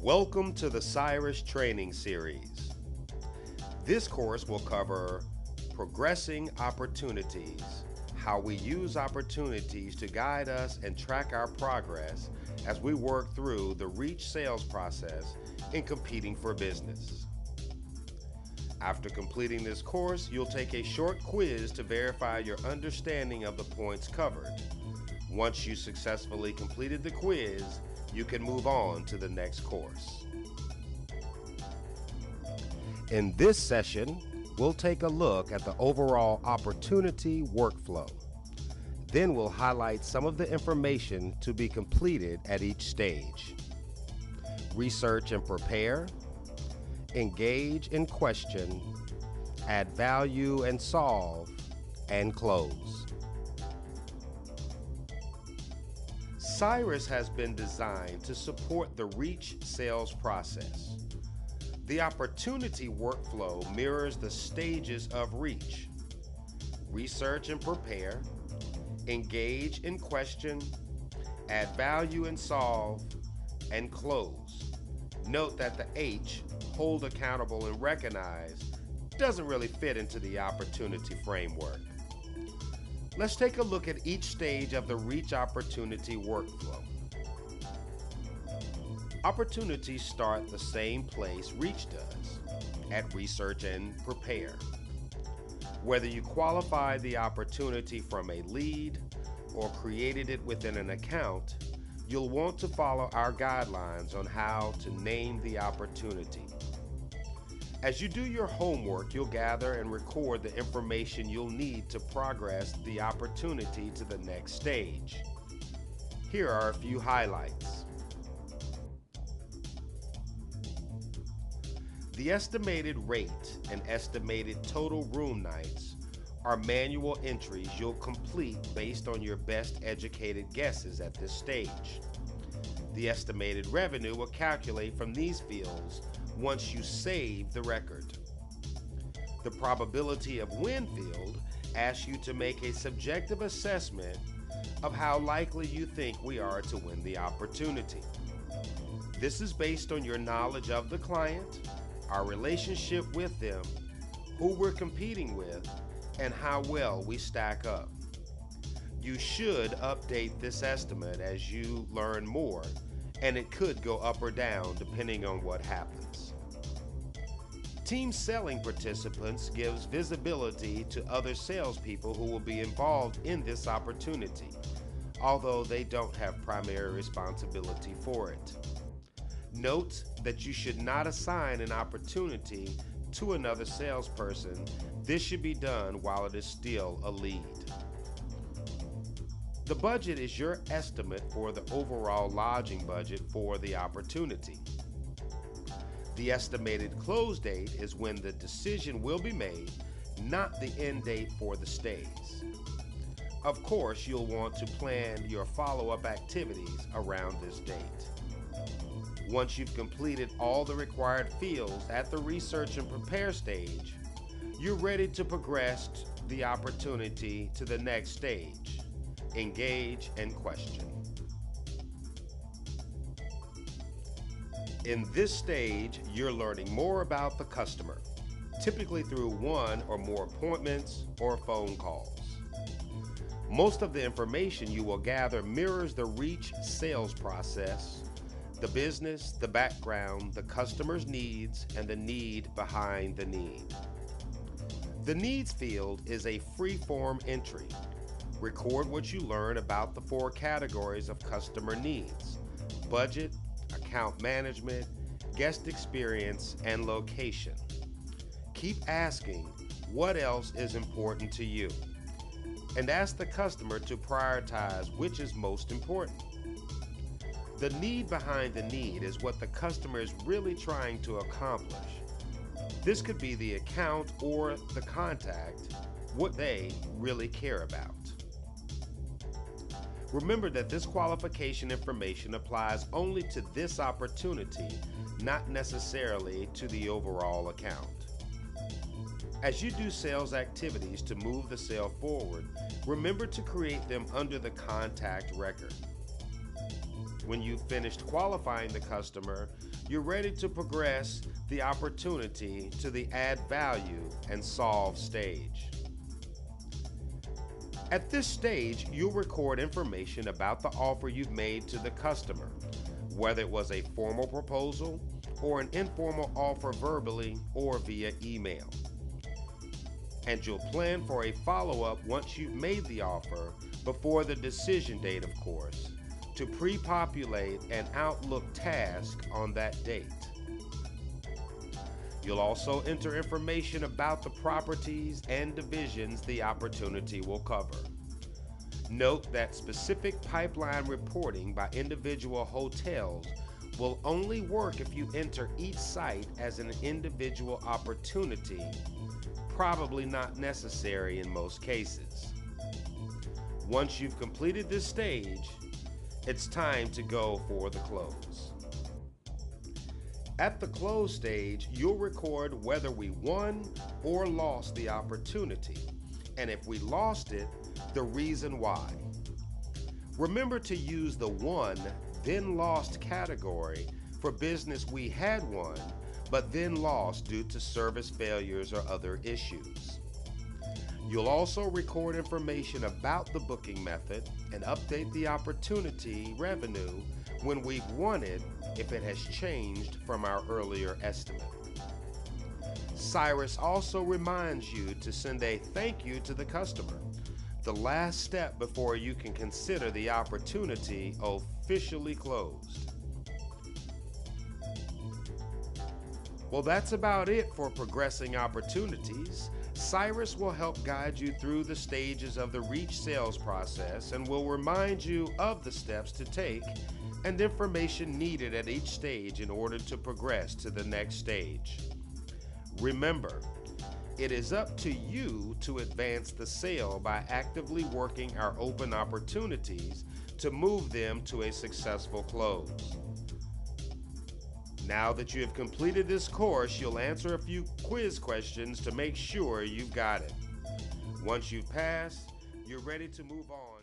Welcome to the Cyrus Training Series. This course will cover progressing opportunities, how we use opportunities to guide us and track our progress as we work through the reach sales process in competing for business. After completing this course, you'll take a short quiz to verify your understanding of the points covered. Once you successfully completed the quiz, you can move on to the next course. In this session, we'll take a look at the overall opportunity workflow. Then we'll highlight some of the information to be completed at each stage. Research and prepare, engage and question, add value and solve, and close. Cyrus has been designed to support the reach sales process. The opportunity workflow mirrors the stages of reach: research and prepare, engage and question, add value and solve, and close. Note that the H, hold accountable and recognize, doesn't really fit into the opportunity framework. Let's take a look at each stage of the reach opportunity workflow. Opportunities start the same place reach does, at research and prepare. Whether you qualify the opportunity from a lead or created it within an account, you'll want to follow our guidelines on how to name the opportunity. As you do your homework, you'll gather and record the information you'll need to progress the opportunity to the next stage. Here are a few highlights. The estimated rate and estimated total room nights are manual entries you'll complete based on your best educated guesses at this stage. The estimated revenue will calculate from these fields once you save the record. The probability of win field asks you to make a subjective assessment of how likely you think we are to win the opportunity. This is based on your knowledge of the client, our relationship with them, who we're competing with, and how well we stack up. You should update this estimate as you learn more, and it could go up or down depending on what happens. Team selling participants gives visibility to other salespeople who will be involved in this opportunity, although they don't have primary responsibility for it. Note that you should not assign an opportunity to another salesperson. This should be done while it is still a lead. The budget is your estimate for the overall lodging budget for the opportunity. The estimated close date is when the decision will be made, not the end date for the stays. Of course, you'll want to plan your follow-up activities around this date. Once you've completed all the required fields at the research and prepare stage, you're ready to progress the opportunity to the next stage: engage and question. In this stage, you're learning more about the customer, typically through one or more appointments or phone calls. Most of the information you will gather mirrors the reach sales process: the business, the background, the customer's needs, and the need behind the need. The needs field is a free-form entry. Record what you learn about the 4 categories of customer needs: budget, account management, guest experience, and location. Keep asking what else is important to you, and ask the customer to prioritize which is most important. The need behind the need is what the customer is really trying to accomplish. This could be the account or the contact, what they really care about. Remember that this qualification information applies only to this opportunity, not necessarily to the overall account. As you do sales activities to move the sale forward, remember to create them under the contact record. When you've finished qualifying the customer, you're ready to progress the opportunity to the add value and solve stage. At this stage, you'll record information about the offer you've made to the customer, whether it was a formal proposal or an informal offer verbally or via email. And you'll plan for a follow-up once you've made the offer, before the decision date, of course, to pre-populate an Outlook task on that date. You'll also enter information about the properties and divisions the opportunity will cover. Note that specific pipeline reporting by individual hotels will only work if you enter each site as an individual opportunity, probably not necessary in most cases. Once you've completed this stage, it's time to go for the close. At the close stage, you'll record whether we won or lost the opportunity, and if we lost it, the reason why. Remember to use the won, then lost category for business we had won, but then lost due to service failures or other issues. You'll also record information about the booking method and update the opportunity revenue when we've won it if it has changed from our earlier estimate. Cyrus also reminds you to send a thank you to the customer, the last step before you can consider the opportunity officially closed. Well, that's about it for progressing opportunities. Cyrus will help guide you through the stages of the reach sales process and will remind you of the steps to take and information needed at each stage in order to progress to the next stage. Remember, it is up to you to advance the sale by actively working our open opportunities to move them to a successful close. Now that you have completed this course, you'll answer a few quiz questions to make sure you've got it. Once you've passed, you're ready to move on